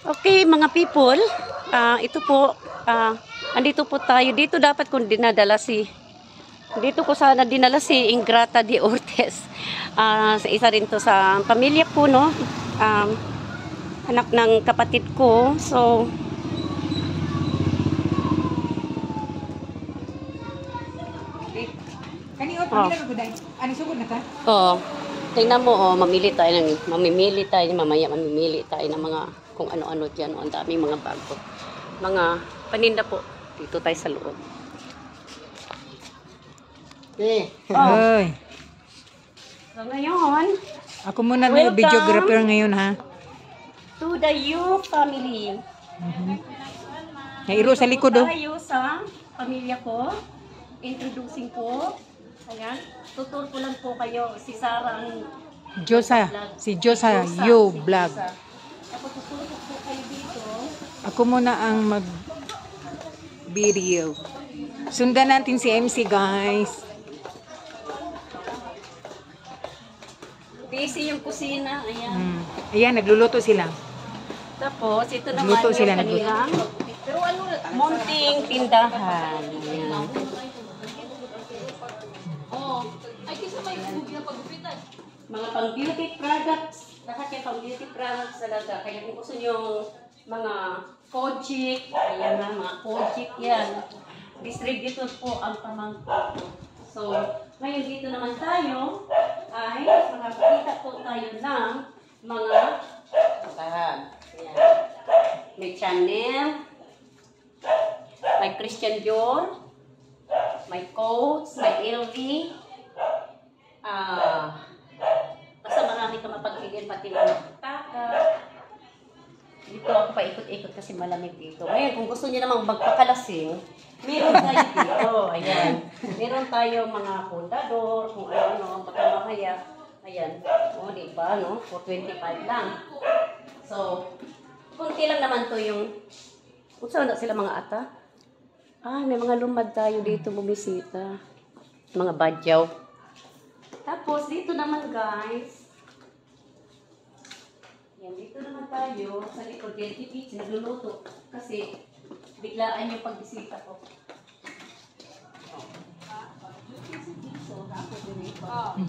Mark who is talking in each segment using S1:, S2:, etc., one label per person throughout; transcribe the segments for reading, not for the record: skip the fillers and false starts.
S1: Okay, mga people, ito po, andito po tayo. Dito dapat kong dinadala dito ko sana dinala si Ingrata de Ortiz. Sa isa rin to sa pamilya ko, no? Anak ng kapatid ko. So, tingnan mo, mamimili tayo ng mga kung ano-ano dyan. Ang daming mga bago. Mga paninda po. Dito tayo sa loob. So ngayon,
S2: ako muna na videographer ngayon, ha?
S1: To the Yu family.
S2: Nairo sa likod, oh.
S1: Tayo sa pamilya ko. Introducing po. Ayan. Tutur ko lang po kayo. Si Sarah ang
S2: si Josa Yu Vlog.
S1: Ako tututok po kayo dito.
S2: Ako muna ang mag-video. Sundan natin si MC, guys.
S1: Busy yung kusina. Ayan.
S2: Ayan, nagluluto sila.
S1: Tapos, ito naman
S2: Nagluto
S1: yung
S2: sila,
S1: kanilang munting tindahan. Ayan. Mga pang beauty products. Lahat yung pang beauty products talaga. Kaya kung gusto nyo mga Kojic, ayan na, mga Kojic yan. Distributor po ang pamangkin. So, ngayon dito naman tayo ay makakita po tayo ng mga ayan. May Chanel, may Christian Dior, may Coats, may LV, basta marami ka mapagpigil pati mga taka. Dito ako paikot-ikot kasi malamig dito. Ngayon, kung gusto niyo namang magpakalasing, meron tayo dito. Ayan. Meron tayo mga pundador, kung ano-ano, pagkamahaya. Ayan. O, diba, no? 425 lang. So, kunti lang naman to yung, kung saan na sila mga ata? May mga lumad tayo dito bumisita. Mga badyaw. Tapos, dito naman, guys. Yan, dito naman tayo sa likod. Delty Beach, nagluluto. Kasi, biglaan yung pagbisita ko.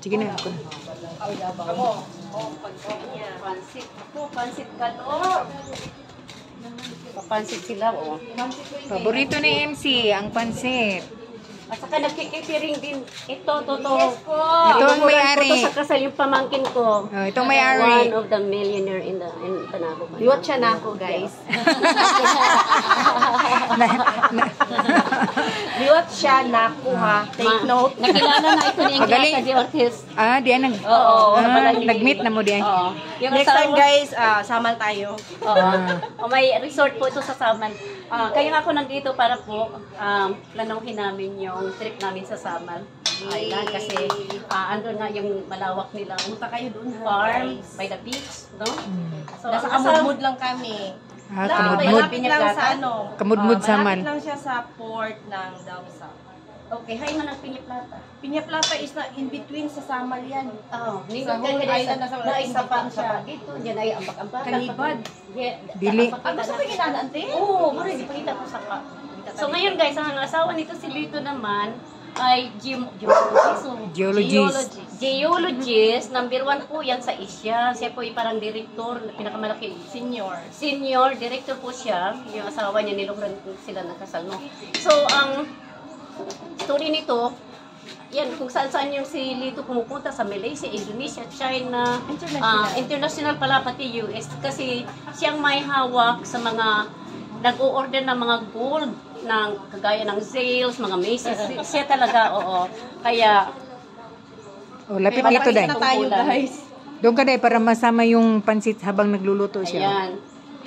S2: Sige na ako.
S1: Pansit. Ako, pansit ka to. Papansit sila, oh.
S2: Paborito ni MC, ang pansit.
S1: At saka nagkikitiring din. Ito, toto.
S2: Ito ang may-ari.
S1: Ito sa kasal yung pamangkin ko.
S2: Oh, itong may-ari.
S1: One of the millionaire in Tanago.
S3: Liwat siya na ako, guys. Liwat siya na ako, ha. Take note.
S1: Nakilala na ito ni Ingrata de Ortiz.
S2: Diyan nag-meet na mo diyan.
S3: Next time, guys, samal tayo.
S1: May resort po ito sa Saman. Kaya ako nandito para po planuhin namin yung trip namin sa Saman Island kasi andun nga yung malawak nila. Punta kayo doon, farm by the beach, no? So,
S3: nasa kamudmud lang kami.
S2: Kamudmud.
S3: Lang sa ano.
S2: Kamudmud Saman.
S3: Malapit lang siya sa port ng Dawsa.
S1: Okay, hay man ang Piña Plata.
S3: Piña Plata is na in between sa Samal yan.
S1: Sa
S3: whole island na sa
S1: isa pa siya. Dito, dyan ay ambak-ambak.
S3: Kalibad.
S2: Dili.
S3: Gusto ko ginana, ante?
S1: Oo, maraming ipakita ko sa ka. So ngayon guys, ang asawa nito si Lito naman ay geologist. Number 1 po yan sa Asia. Siya po ay parang director, pinakamalaki. Senior director po siya. Yung asawa niya, nilungran sila nakasal. No? So, ang story nito, yan, kung saan-saan yung si Lito pumupunta sa Malaysia, Indonesia, China, international pala, pati US. Kasi siyang may hawak sa mga nag-o-order ng mga gold ng kagaya ng Zales, mga Macy's. Siya talaga, oo. Kaya
S2: lapit dito dahil.
S3: Tayo, guys.
S2: Doon ka dahil para masama yung pansit habang nagluluto siya.
S1: Ayan.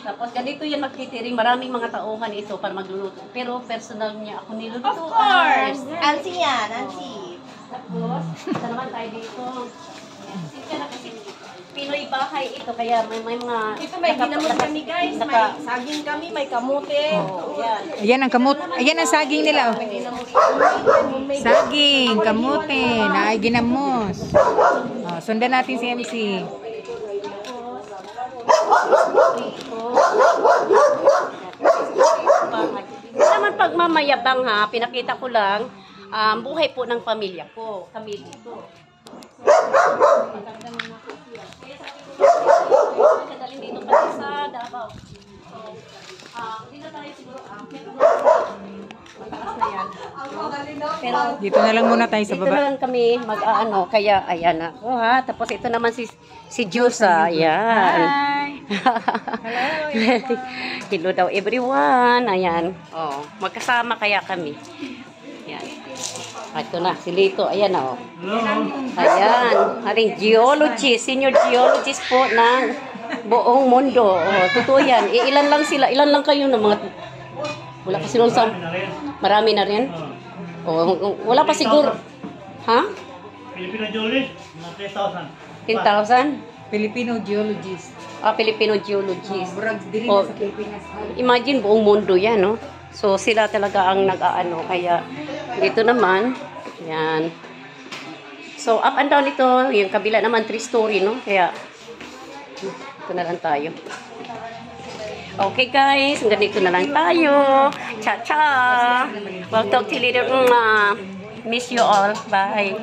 S1: Tapos ganito yan magtitiring. Maraming mga tauhan ito para magluluto. Pero personal niya ako niluluto.
S3: Of course! Nancy yan, Nancy.
S1: Tapos, isa naman tayo dito. Sige na kasi Pinoy bahay ito. Kaya may mga...
S3: Ito may ginamot kami, guys. May saging kami, may kamote.
S1: Yan.
S2: Ayan ang kamot. Ayan ang saging nila. Saging, kamote, na ginamos. Sundan natin si MC.
S1: Hindi naman pagmamayabang ha, pinakita ko lang buhay po ng pamilya ko, kami dito. Magandang mga kapila. Kaya sabi ko, dadalhin dito kasi sa Davao. Hindi na tayo siguro mataas na yan. Pero
S2: Dito na lang muna tayo sa
S1: dito na
S2: baba.
S1: lang kami mag-ano, kaya ayan ako ha. Tapos ito naman si Jusa, ayan. Hello daw everyone, ayan. Oh, magkasama kaya kami. Ayan. Ito na, si Lito, ayan o. Ayan, haring geologist, senior geologist po ng buong mundo. Oh, totoo yan. Ilan lang sila, ilan lang kayo ng mga, wala pa silang sa, marami na rin. Oh, wala pa siguro. Ha?
S4: Filipino geologist, mga 10,000.
S1: 10,000?
S2: Filipino geologist.
S1: Filipino geologist.
S2: Burag diri
S1: Oh,
S2: sa Pilipinas.
S1: imagine buong mundo yan, no? So, sila talaga ang nag-aano. Kaya, dito naman, yan. So, up and down ito. Yung kabila naman, 3-story, no? Kaya, ito na lang tayo. Okay, guys. Ganito na lang tayo. Cha-cha! We'll talk to you later. Miss you all. Bye.